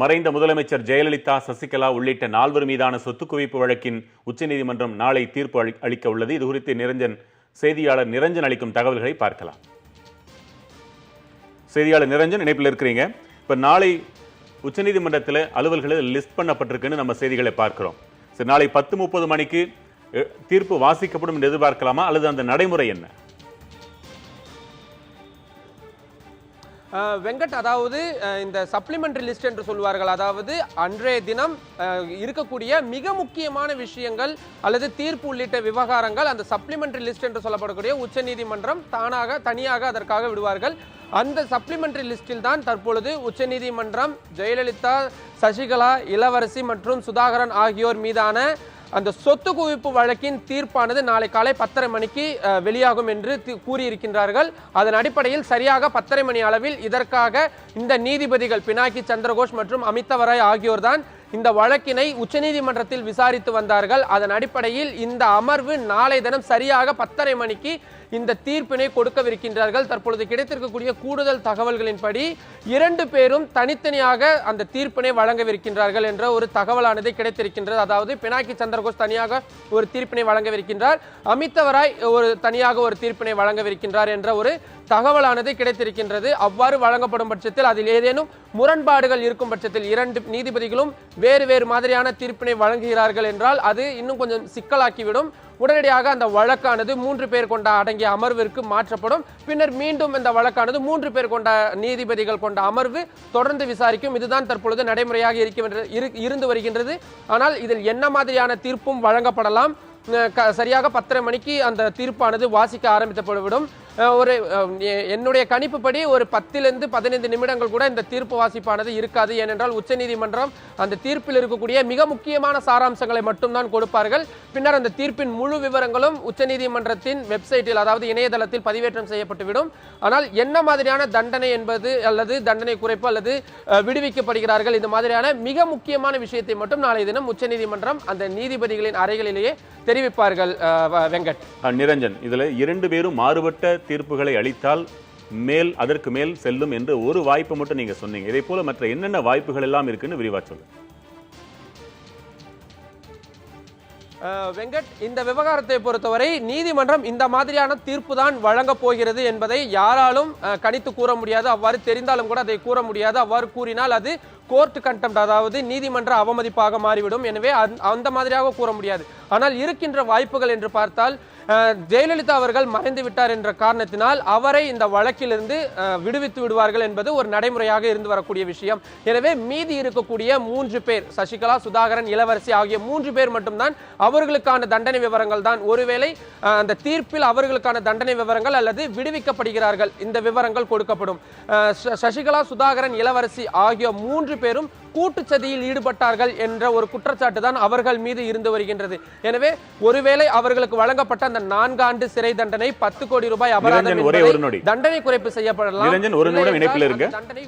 மறைந்த முதலமைச்சர் ஜெயலலிதா, சசிகலா உள்ளிட்ட 4 மீதான சொத்து குவிப்பு வழக்கின் உச்சநீதிமன்றம் நாளை தீர்ப்பு அளிக்க உள்ளது. இது குறித்து செய்தியாளர் நிரஞ்சன் அளிக்கும் தகவல்களை பார்க்கலாம். செய்தியாளர் நிரஞ்சன், இணைப்பில் இருக்கிறீங்க. இப்ப நாளை உச்சநீதிமன்றத்தில் அலுவல்கள் லிஸ்ட் பண்ணப்பட்டிருக்குன்னு நம்ம செய்திகளை பார்க்கிறோம். சரி, நாளை 10:30 மணிக்கு தீர்ப்பு வாசிக்கப்படும் என்று எதிர்பார்க்கலாமா, அல்லது அந்த நடைமுறை என்ன? வெங்கட், அதாவது இந்த சப்ளிமெண்டரி லிஸ்ட் என்று சொல்வார்கள், அதாவது அன்றைய தினம் இருக்கக்கூடிய மிக முக்கியமான விஷயங்கள் அல்லது தீர்ப்பு உள்ளிட்ட விவகாரங்கள் அந்த சப்ளிமெண்டரி லிஸ்ட் என்று சொல்லப்படக்கூடிய உச்சநீதிமன்றம் தனியாக அதற்காக விடுவார்கள். அந்த சப்ளிமெண்டரி லிஸ்டில் தான் தற்பொழுது உச்சநீதிமன்றம் ஜெயலலிதா, சசிகலா, இளவரசி மற்றும் சுதாகரன் ஆகியோர் மீதான அந்த சொத்து குவிப்பு வழக்கின் தீர்ப்பானது நாளை காலை 10:30 மணிக்கு வெளியாகும் என்று கூறியிருக்கின்றார்கள். அதன் அடிப்படையில் சரியாக 10:30 மணி அளவில் இதற்காக இந்த நீதிபதிகள் பினாக்கி சந்திரகோஷ் மற்றும் அமிதவராய் ஆகியோர் தான் இந்த வழக்கினை உச்சநீதிமன்றத்தில் விசாரித்து வந்தார்கள். அதன் அடிப்படையில் இந்த அமர்வு நாளை தினம் சரியாக 10:30 மணிக்கு இந்த தீர்ப்பினை கொடுக்கவிருக்கின்றார்கள். தற்பொழுது கிடைத்திருக்கக்கூடிய கூடுதல் தகவல்களின்படி 2 பேரும் தனித்தனியாக அந்த தீர்ப்பினை வழங்கவிருக்கின்றார்கள் என்ற ஒரு தகவலானது கிடைத்திருக்கின்றது. அதாவது பினாக்கி சந்திரகோஷ் தனியாக ஒரு தீர்ப்பினை வழங்கவிருக்கின்றார், அமிதவராய் தனியாக ஒரு தீர்ப்பினை வழங்கவிருக்கின்றார் என்ற ஒரு தகவலானது கிடைத்திருக்கின்றது. அவ்வாறு வழங்கப்படும் பட்சத்தில் அதில் ஏதேனும் முரண்பாடுகள் இருக்கும் பட்சத்தில் 2 நீதிபதிகளும் வேறு மாதிரியான தீர்ப்பினை வழங்குகிறார்கள் என்றால் அது இன்னும் கொஞ்சம் சிக்கலாக்கிவிடும். உடனடியாக அந்த வழக்கானது 3 பேர் கொண்ட அடங்கிய அமர்விற்கு மாற்றப்படும். பின்னர் மீண்டும் இந்த வழக்கானது 3 பேர் கொண்ட நீதிபதிகள் கொண்ட அமர்வு தொடர்ந்து விசாரிக்கும். இதுதான் தற்பொழுது நடைமுறையாக இருந்து வருகின்றது. ஆனால் இதில் என்ன மாதிரியான தீர்ப்பும் வழங்கப்படலாம். சரியாக 10:30 மணிக்கு அந்த தீர்ப்பானது வாசிக்க ஆரம்பிக்கப்படும். என்னுடைய கணிப்புப்படி ஒரு 10 to 15 நிமிடங்கள் கூட இந்த தீர்ப்பு வாசிப்பானது இருக்காது. ஏனென்றால் உச்சநீதிமன்றம் அந்த தீர்ப்பில் இருக்கக்கூடிய மிக முக்கியமான சாராம்சங்களை மட்டும்தான் கொடுப்பார்கள். பின்னர் அந்த தீர்ப்பின் முழு விவரங்களும் உச்சநீதிமன்றத்தின் வெப்சைட்டில், அதாவது இணையதளத்தில் பதிவேற்றம் செய்யப்பட்டுவிடும். ஆனால் என்ன மாதிரியான தண்டனை என்பது அல்லது தண்டனை குறைப்பு அல்லது விடுவிக்கப்படுகிறார்கள், இந்த மாதிரியான மிக முக்கியமான விஷயத்தை மட்டும் நாளை தினம் உச்சநீதிமன்றம் அந்த நீதிபதிகளின் அறைகளிலேயே தெரிவிப்பார்கள். வெங்கட், நிரஞ்சன், இதுல 2 பேரும் மாறுபட்ட தீர்ப்புகளை அளித்தால் அதற்கு மேல் செல்லும் என்று ஒரு வாய்ப்பு மட்டும் நீங்க சொன்னீங்க. இதே போல மற்ற என்னென்ன வாய்ப்புகள் எல்லாம் இருக்குன்னு விரிவா சொல்லுங்க. வெங்கட், இந்த விவகாரத்தை பொறுத்தவரை நீதிமன்றம் இந்த மாதிரியான தீர்ப்பு தான் வழங்க போகிறது என்பதை யாராலும் கணித்து கூற முடியாது. அவ்வாறு தெரிந்தாலும் கூட அதை கூற முடியாது. அவ்வாறு கூறினால் அது கோர்ட் கண்டெம்ட், அதாவது நீதிமன்ற அவமதிப்பாக மாறிவிடும். எனவே அந்த மாதிரியாக கூற முடியாது. ஆனால் இருக்கின்ற வாய்ப்புகள் என்று பார்த்தால் ஜெயலலிதா அவர்கள் மறைந்து விட்டார் என்ற காரணத்தினால் அவரை இந்த வழக்கிலிருந்து விடுவித்து விடுவார்கள் என்பது ஒரு நடைமுறையாக இருந்து வரக்கூடிய விஷயம். எனவே மீதி இருக்கக்கூடிய 3 பேர், சசிகலா, சுதாகரன், இளவரசி ஆகிய 3 பேர் மட்டும்தான் அவர்களுக்கான தண்டனை விவரங்கள் தான். ஒருவேளை அந்த தீர்ப்பில் அவர்களுக்கான தண்டனை விவரங்கள் அல்லது விடுவிக்கப்படுகிறார்கள் இந்த விவரங்கள் கொடுக்கப்படும். சசிகலா, சுதாகரன், இளவரசி ஆகிய 3 பேரும் கூட்டுச்சதியில் ஈடுபட்டார்கள் என்ற ஒரு குற்றச்சாட்டு தான் அவர்கள் மீது இருந்து வருகின்றது. எனவே ஒருவேளை அவர்களுக்கு வழங்கப்பட்ட அந்த 4 ஆண்டு சிறை தண்டனை 10 கோடி ரூபாய் அபராதம் தண்டனை குறைப்பு செய்யப்படலாம். தண்டனை